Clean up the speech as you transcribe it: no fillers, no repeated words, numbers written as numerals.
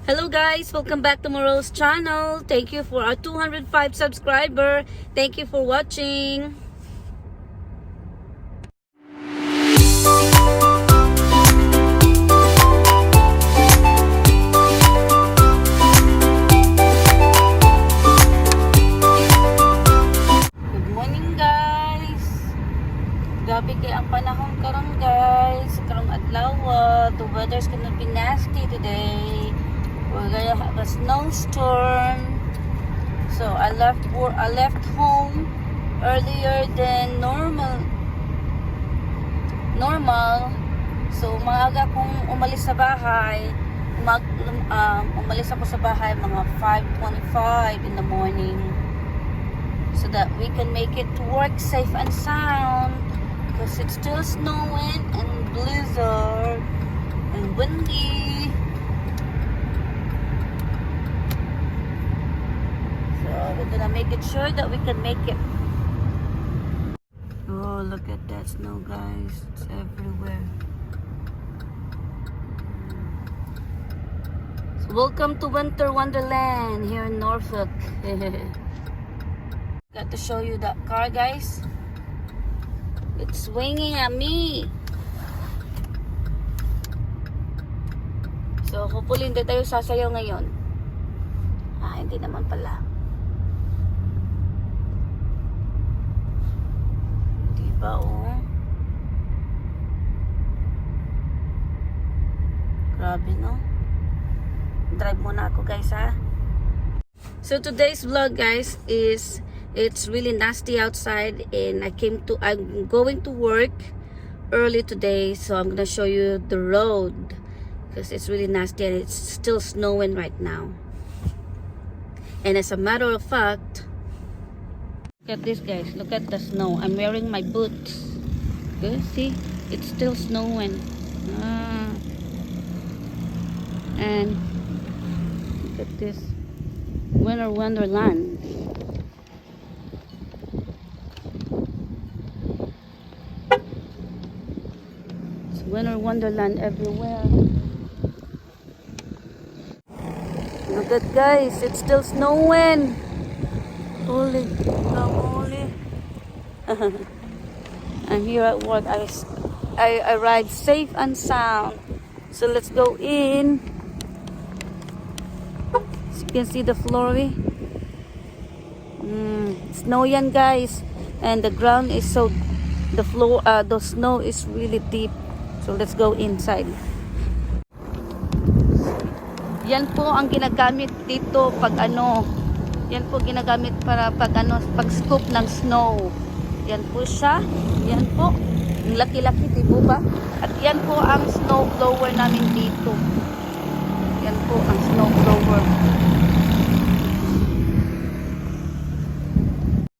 Hello guys, welcome back to Marele's channel. Thank you for our 205 subscriber. Thank you for watching. Good morning guys. Grabe kay ang panahon karon guys. Karong adlaw, the weather's gonna be nasty today. We're gonna have a snowstorm. So I left home earlier than normal. So maaga kong umalis sa bahay. Umalis ako sa bahay mga 5:25 in the morning. So that we can make it to work safe and sound. Because it's still snowing and blizzard and windy. We're gonna make it sure that we can make it. Oh, look at that snow, guys. It's everywhere. So welcome to Winter Wonderland here in Norfolk. Got to show you that car, guys. It's swinging at me. So hopefully hindi tayo sasayaw ngayon. Hindi naman pala. Oh. Grabe no. Drive muna ako guys ha. So today's vlog guys is it's really nasty outside and I'm going to work early today, so I'm gonna show you the road because it's really nasty and it's still snowing right now. And as a matter of fact, look at this guys, look at the snow. I'm wearing my boots. Good, see? It's still snowing. And look at this Winter Wonderland. It's Winter Wonderland everywhere. Look at guys, it's still snowing. Holy. I'm here at work. I arrived safe and sound. So let's go in. As you can see the floor. Snow yan guys. And the ground is so, the snow is really deep. So let's go inside. Yan po ang ginagamit dito pag yan po ginagamit para pag scoop ng snow. Yan po siya. Yan po. Ang laki-laki, diba ba? At yan po ang snow blower namin dito. Yan po ang